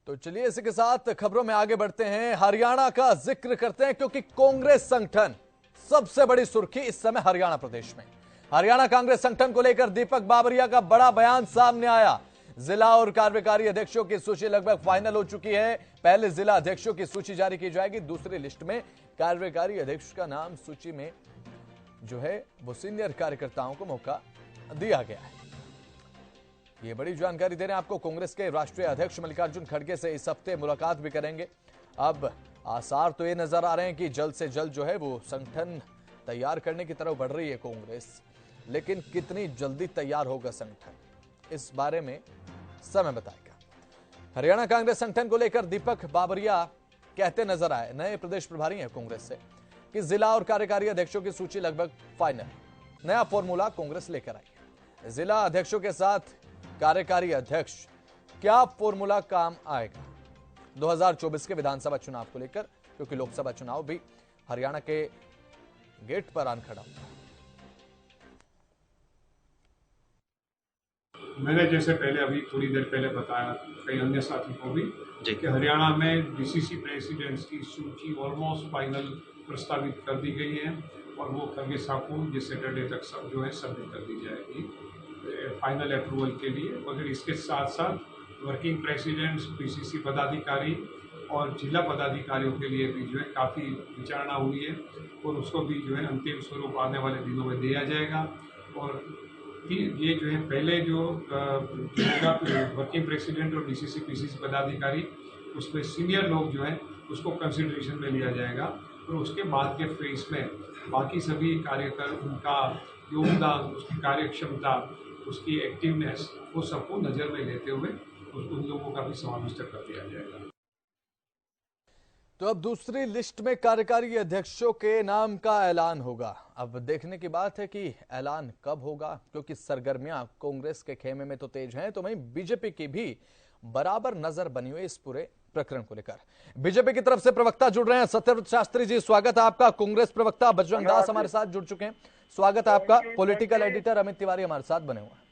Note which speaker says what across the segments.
Speaker 1: तो चलिए इसी के साथ खबरों में आगे बढ़ते हैं। हरियाणा का जिक्र करते हैं क्योंकि कांग्रेस संगठन सबसे बड़ी सुर्खी इस समय हरियाणा प्रदेश में। हरियाणा कांग्रेस संगठन को लेकर दीपक बाबरिया का बड़ा बयान सामने आया। जिला और कार्यकारी अध्यक्षों की सूची लगभग फाइनल हो चुकी है। पहले जिला अध्यक्षों की सूची जारी की जाएगी, दूसरी लिस्ट में कार्यकारी अध्यक्ष का नाम सूची में जो है वो सीनियर कार्यकर्ताओं को मौका दिया गया है। ये बड़ी जानकारी दे रहे हैं आपको। कांग्रेस के राष्ट्रीय अध्यक्ष मल्लिकार्जुन खड़गे से इस हफ्ते मुलाकात भी करेंगे। अब आसार तो ये नजर आ रहे हैं कि जल्द से जल्द जो है वो संगठन तैयार करने की तरफ बढ़ रही है कांग्रेस, लेकिन कितनी जल्दी तैयार होगा संगठन, इस बारे में समय बताएगा। हरियाणा कांग्रेस संगठन को लेकर दीपक बाबरिया कहते नजर आए, नए प्रदेश प्रभारी हैं कांग्रेस से, कि जिला और कार्यकारी अध्यक्षों की सूची लगभग फाइनल, नया फॉर्मूला कांग्रेस लेकर आई है। जिला अध्यक्षों के साथ कार्यकारी अध्यक्ष, क्या फॉर्मूला काम आएगा 2024 के विधानसभा चुनाव को लेकर, क्योंकि लोकसभा चुनाव भी हरियाणा के गेट पर आन खड़ा हुआ।
Speaker 2: मैंने जैसे पहले अभी थोड़ी देर पहले बताया कई अन्य साथी को भी कि हरियाणा में डीसीसी प्रेसिडेंट्स की सूची ऑलमोस्ट फाइनल प्रस्तावित कर दी गई है और वो खड़गे साहब को जिस सैटरडे तक सब जो है सबमिट कर दी जाएगी फाइनल अप्रूवल के लिए। और इसके साथ साथ वर्किंग प्रेसिडेंट्स, पीसीसी पदाधिकारी और जिला पदाधिकारियों के लिए भी जो है काफ़ी विचारणा हुई है और उसको भी जो है अंतिम स्वरूप आने वाले दिनों में दिया जाएगा। और ये जो है पहले जो वर्किंग प्रेसिडेंट और डीसीसी पीसीसी पदाधिकारी, उसमें सीनियर लोग जो हैं उसको कंसिडरेशन में लिया जाएगा और उसके बाद के फेज में बाकी सभी कार्यकर उनका योगदान, उसकी कार्यक्षमता, उसकी एक्टिवनेस, वो सबको नज़र में लेते हुए उन लोगों का भी समाविष्ट कर दिया जाएगा।
Speaker 1: तो अब दूसरी लिस्ट में कार्यकारी अध्यक्षों के नाम का ऐलान होगा। अब देखने की बात है कि ऐलान कब होगा, क्योंकि सरगर्मियां कांग्रेस के खेमे में तो तेज हैं, तो वहीं बीजेपी की भी बराबर नजर बनी हुई इस पूरे प्रकरण को लेकर। बीजेपी की तरफ से प्रवक्ता जुड़ रहे हैं। सत्यव्रत शास्त्री जी, स्वागत है आपका। कांग्रेस प्रवक्ता बजरंग दास हमारे साथ जुड़ चुके हैं, स्वागत है आपका। पॉलिटिकल एडिटर अमित तिवारी हमारे साथ बने हुए हैं।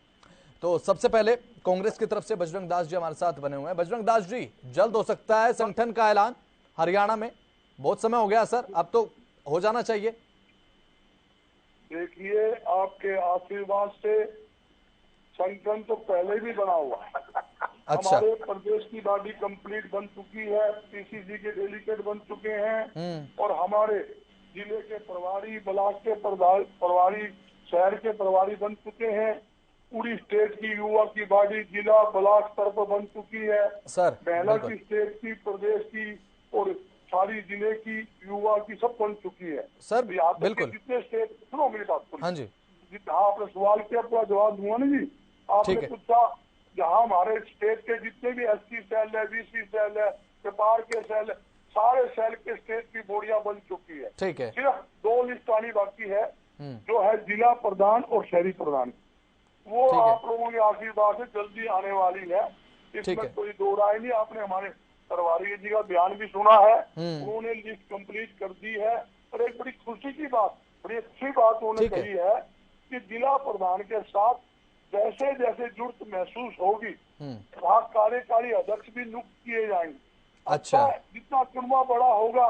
Speaker 1: तो सबसे पहले कांग्रेस की तरफ से बजरंग दास जी हमारे साथ बने हुए हैं। बजरंग दास जी, जल्द हो सकता है संगठन का ऐलान हरियाणा में? बहुत समय हो गया सर, अब तो हो जाना चाहिए।
Speaker 3: देखिए, आपके आशीर्वाद से संगठन तो पहले भी बना हुआ है।
Speaker 1: अच्छा।
Speaker 3: हमारे प्रदेश की बॉडी कंप्लीट बन चुकी है, पीसीसी के डेलीगेट बन चुके हैं और हमारे जिले के प्रभारी, ब्लॉक के प्रभारी, शहर के प्रभारी बन चुके हैं। पूरी स्टेट की युवा की बॉडी जिला ब्लॉक स्तर पर बन चुकी है
Speaker 1: सर।
Speaker 3: महिला की, स्टेट की, प्रदेश की और सारी जिले की युवा की सब बन चुकी है
Speaker 1: सर।
Speaker 3: बिल्कुल। जितने स्टेट, सुनो मेरी बात सुनो।
Speaker 1: हाँ जी।
Speaker 3: जहाँ आपने सवाल किया पूरा जवाब दूंगा ना जी। आपने पूछा जहाँ हमारे स्टेट के जितने भी एससी सेल है, बीसी सेल है, व्यापार के सेल है, सारे सेल के स्टेट की बोर्डिया बन चुकी है।
Speaker 1: ठीक है।
Speaker 3: सिर्फ 2 लिस्ट आनी बाकी है, जो है जिला प्रधान और शहरी प्रधान। वो आप लोगों के आशीर्वाद से जल्दी आने वाली है, इसमें कोई दो राय नहीं। आपने हमारे प्रभारी जी का बयान भी सुना है, उन्होंने लिस्ट कंप्लीट कर दी है। और एक बड़ी खुशी की बात, बड़ी अच्छी बात उन्होंने कही है कि जिला प्रधान के साथ जैसे जैसे जुड़त महसूस होगी वहाँ कार्यकारी अध्यक्ष भी नियुक्त किए जाएंगे। अच्छा, जितना चुनाव बड़ा होगा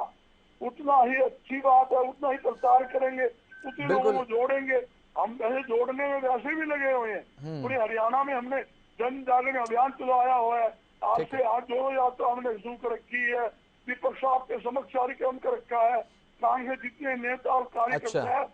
Speaker 3: उतना ही अच्छी बात है, उतना ही प्रचार करेंगे, उतने लोगों को जोड़ेंगे। हम पहले जोड़ने में वैसे भी लगे हुए हैं। पूरे हरियाणा में हमने जन जागरण अभियान चलाया हुआ है। आज से हाथ जोड़ो यात्रा हमने शुरू कर रखी है, दीपक साहब के समक्ष कार्यक्रम कर रखा है। कांग्रेस जितने नेता और कार्यकर्ता है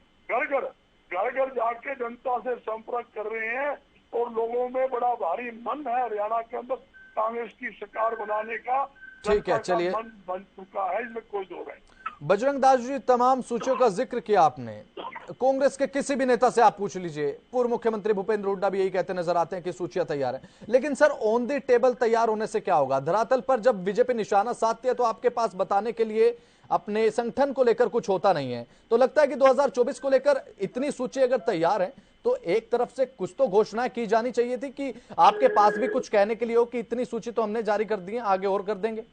Speaker 3: घर घर जाके जनता से संपर्क कर रहे हैं और लोगों में बड़ा भारी मन है हरियाणा के अंदर कांग्रेस की सरकार बनाने का।
Speaker 1: ठीक है, चलिए,
Speaker 3: मन बन चुका है, इसमें कोई दो नहीं।
Speaker 1: बजरंग दास जी, तमाम सूचियों का जिक्र किया आपने। कांग्रेस के किसी भी नेता से आप पूछ लीजिए, पूर्व मुख्यमंत्री भूपेंद्र हुड्डा भी यही कहते नजर आते हैं कि सूचियां तैयार हैं। लेकिन सर, ऑन द टेबल तैयार होने से क्या होगा? धरातल पर जब बीजेपी निशाना साधती है तो आपके पास बताने के लिए अपने संगठन को लेकर कुछ होता नहीं है। तो लगता है कि 2024 को लेकर इतनी सूची अगर तैयार है तो एक तरफ से कुछ तो घोषणाएं की जानी चाहिए थी कि आपके पास भी कुछ कहने के लिए हो कि इतनी सूची तो हमने जारी कर दी है, आगे और कर देंगे।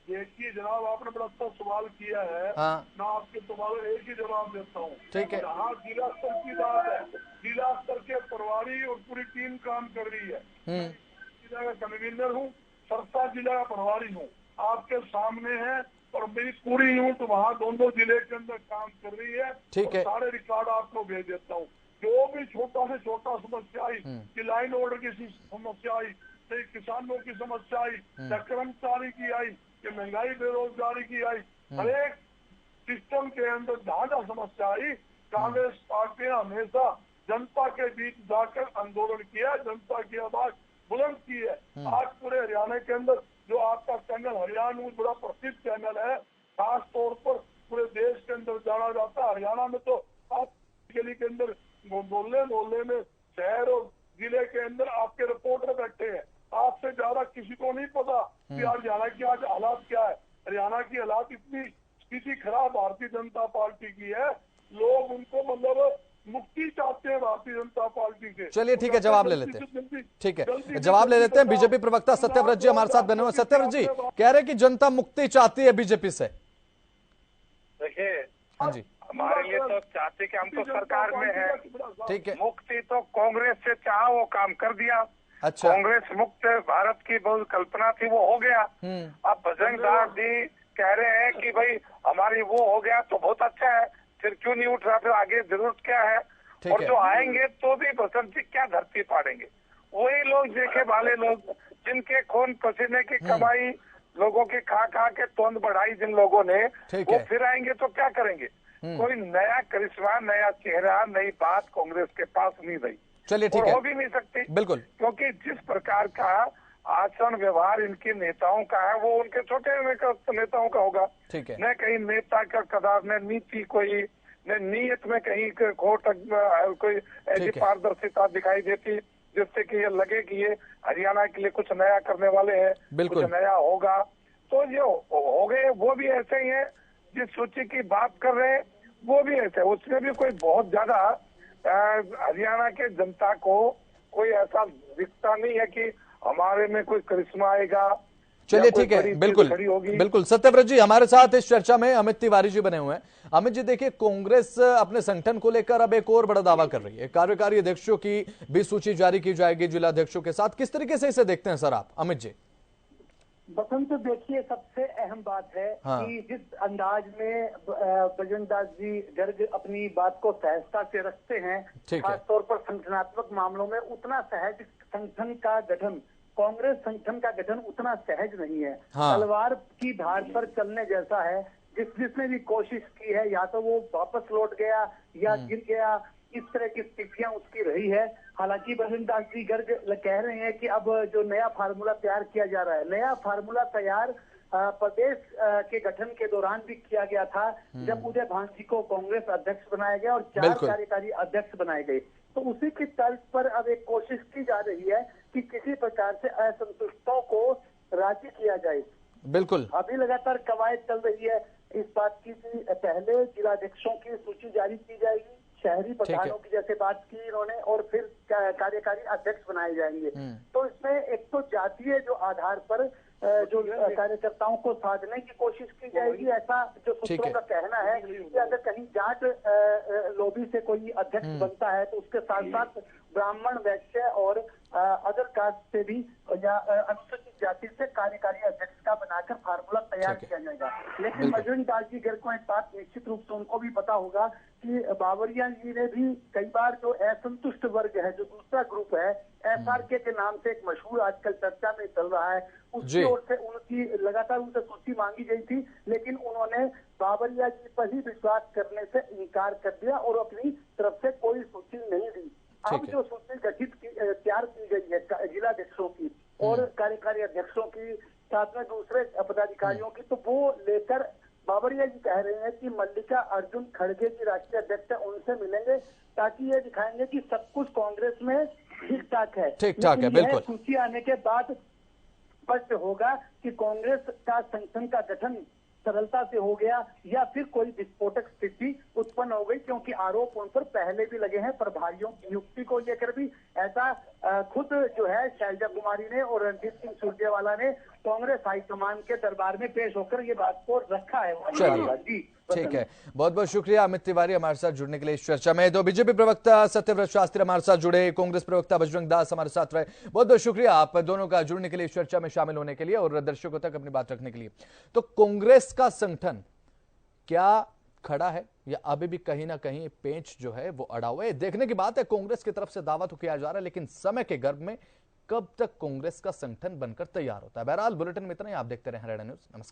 Speaker 3: देखिए जनाब, आपने बड़ा अच्छा सवाल किया है। मैं आपके सवाल एक ही जवाब देता हूँ।
Speaker 1: ठीक है।
Speaker 3: जहाँ जिला स्तर की बात है, जिला स्तर के प्रभारी और पूरी टीम काम कर रही है। जिला का कन्वीनर हूँ, सरसा जिला का प्रभारी हूँ, आपके सामने है, और मेरी पूरी यूनिट वहाँ दोनों जिले के अंदर काम कर रही है।
Speaker 1: ठीक है।
Speaker 3: सारे रिकॉर्ड आपको भेज देता हूँ। जो भी छोटा से छोटा समस्या आई, कि लाइन ऑर्डर की समस्या आई, चाहे किसानों की समस्या आई, चाहे कर्मचारी की आई, कि महंगाई बेरोजगारी की आई, हर एक सिस्टम के अंदर जहाँ जहाँ समस्या आई, कांग्रेस पार्टी ने हमेशा जनता के बीच जाकर आंदोलन किया, जनता की आवाज बुलंद की है। आज पूरे हरियाणा के अंदर जो आपका चैनल हरियाणा न्यूज बड़ा प्रसिद्ध चैनल है, खास तौर पर पूरे देश के अंदर जाना जाता है। हरियाणा में तो आप गली के अंदर मोहल्ले में, शहर और जिले के अंदर आपके रिपोर्टर बैठे हैं। आपसे ज्यादा किसी को नहीं पता कि हरियाणा की आज हालात क्या है। हरियाणा की हालात इतनी स्थिति खराब भारतीय जनता पार्टी की है, लोग उनको मतलब मुक्ति चाहते हैं भारतीय जनता पार्टी से।
Speaker 1: चलिए ठीक है, जवाब ले लेते हैं। ठीक है, जवाब ले लेते हैं। बीजेपी प्रवक्ता सत्यव्रत जी हमारे साथ बने हुए। सत्यव्रत जी कह रहे हैं कि जनता मुक्ति चाहती है बीजेपी से।
Speaker 4: देखिए,
Speaker 1: हाँ जी,
Speaker 4: हमारे लिए तो चाहते कि हम तो सरकार में है।
Speaker 1: ठीक है,
Speaker 4: मुक्ति तो कांग्रेस से चाहा, वो काम कर दिया।
Speaker 1: अच्छा,
Speaker 4: कांग्रेस मुक्त भारत की बहुत कल्पना थी, वो हो गया। अब बजरंग दास जी कह रहे हैं कि भाई हमारी वो हो गया तो बहुत अच्छा है, फिर क्यों नहीं उठ रहा, फिर आगे जरूरत क्या है। और जो आएंगे तो भी बसंत जी क्या धरती पाड़ेंगे, वही लोग देखे वाले लोग, जिनके खून पसीने की कमाई लोगों की खा खा के तोंद बढ़ाई जिन लोगों ने, वो फिर आएंगे तो क्या करेंगे। कोई नया करिश्मा, नया चेहरा, नई बात कांग्रेस के पास नहीं रही।
Speaker 1: चलिए ठीक है,
Speaker 4: हो भी नहीं सकती,
Speaker 1: बिल्कुल,
Speaker 4: क्योंकि जिस प्रकार का आचरण व्यवहार इनके नेताओं का है, वो उनके छोटे नेताओं का होगा।
Speaker 1: ठीक है,
Speaker 4: न कहीं नेता का कदार, न नीति कोई, न नीयत में कहीं खोट, कोई ऐसी पारदर्शिता दिखाई देती जिससे कि ये लगे कि ये हरियाणा के लिए कुछ नया करने वाले हैं, कुछ नया होगा। तो जो हो गए वो भी ऐसे ही है, जिस सूची की बात कर रहे हैं वो भी ऐसे, उसमें भी कोई बहुत ज्यादा हरियाणा के जनता को कोई ऐसा दिखता नहीं है कि हमारे में कोई करिश्मा आएगा।
Speaker 1: चलिए ठीक है, बिल्कुल बिल्कुल। सत्यव्रत जी हमारे साथ इस चर्चा में अमित तिवारी जी बने हुए हैं। अमित जी देखिए, कांग्रेस अपने संगठन को लेकर अब एक और बड़ा दावा कर रही है, कार्यकारी अध्यक्षों की भी सूची जारी की जाएगी जिला अध्यक्षों के साथ। किस तरीके से इसे देखते हैं सर आप, अमित जी?
Speaker 5: बसंत देखिए, सबसे अहम बात है कि जिस अंदाज में बजरंग दास जी गर्ग अपनी बात को सहजता से रखते हैं, खासतौर पर संगठनात्मक मामलों में, उतना सहज संगठन का गठन, कांग्रेस संगठन का गठन उतना सहज नहीं है। तलवार की धार पर चलने जैसा है। जिसने भी कोशिश की है, या तो वो वापस लौट गया या गिर गया, इस तरह की स्थितियां उसकी रही है। हालांकि बजरंग दास जी गर्ग कह रहे हैं कि अब जो नया फार्मूला तैयार किया जा रहा है, नया फार्मूला तैयार प्रदेश के गठन के दौरान भी किया गया था, जब उदय भान जी को कांग्रेस अध्यक्ष बनाया गया और 4 कार्यकारी अध्यक्ष बनाए गए। तो उसी की तर्ज पर अब एक कोशिश की जा रही है कि किसी प्रकार से असंतुष्टों को राजी किया जाए।
Speaker 1: बिल्कुल,
Speaker 5: अभी लगातार कवायद चल रही है इस बात की कि पहले जिलाध्यक्षों की सूची जारी की जाएगी, शहरी प्रधानों की जैसे बात की इन्होंने, और फिर कार्यकारी अध्यक्ष बनाए जाएंगे। तो इसमें एक तो जातीय जो आधार पर जो कार्यकर्ताओं को साधने की कोशिश की जाएगी, ऐसा जो सूत्रों का कहना है कि अगर कहीं जाट लॉबी से कोई अध्यक्ष बनता है तो उसके साथ साथ ब्राह्मण, वैश्य और अदर कास्ट से भी या अनुसूचित जाति से कार्यकारी अध्यक्ष का बनाकर फार्मूला तैयार किया जाएगा। लेकिन बजरंग दास जी गर्ग को एक बात निश्चित रूप से उनको भी पता होगा कि बावरिया जी ने भी कई बार जो असंतुष्ट वर्ग है, जो दूसरा ग्रुप है, SRK के नाम से एक मशहूर आजकल चर्चा में चल रहा है, उसकी ओर से उनकी लगातार उनसे सूची मांगी गई थी, लेकिन उन्होंने बावरिया जी पर ही विश्वास करने से इनकार कर दिया और अपनी तरफ से कोई सूची नहीं दी। अब जो सूची गठित तैयार की गई है जिलाध्यक्षों की और कार्यकारी अध्यक्षों की, साथ में दूसरे पदाधिकारियों की, तो वो लेकर बावरिया जी कह रहे हैं कि मल्लिका अर्जुन खड़गे जी राष्ट्रीय अध्यक्ष है, उनसे मिलेंगे ताकि ये दिखाएंगे कि सब कुछ कांग्रेस में ठीक ठाक है।
Speaker 1: ठीक-ठाक है, बिल्कुल।
Speaker 5: सूची आने के बाद स्पष्ट होगा कि कांग्रेस का संगठन का गठन सरलता से हो गया या फिर कोई विस्फोटक स्थिति उत्पन्न हो गई, क्योंकि आरोप उन पर पहले भी लगे हैं। प्रभारियों की नियुक्ति को लेकर भी ऐसा खुद जो है शैलजा कुमारी ने और रणदीप सिंह सुरजेवाला ने कांग्रेस हाईकमान के दरबार में पेश होकर ये बात को रखा है।
Speaker 1: जी ठीक है, बहुत बहुत शुक्रिया अमित तिवारी हमारे साथ जुड़ने के लिए इस चर्चा में। तो बीजेपी प्रवक्ता सत्यव्रत शास्त्री हमारे साथ जुड़े, कांग्रेस प्रवक्ता बजरंग दास हमारे साथ रहे। बहुत बहुत शुक्रिया आप दोनों का जुड़ने के लिए, इस चर्चा में शामिल होने के लिए और दर्शकों तक अपनी बात रखने के लिए। तो कांग्रेस का संगठन क्या खड़ा है या अभी भी कहीं ना कहीं पेंच जो है वो अड़ा हुआ है, देखने की बात है। कांग्रेस की तरफ से दावा तो किया जा रहा है, लेकिन समय के गर्भ में कब तक कांग्रेस का संगठन बनकर तैयार होता है। बहरहाल बुलेटिन में इतना ही, आप देखते रहे हरियाणा न्यूज। नमस्कार।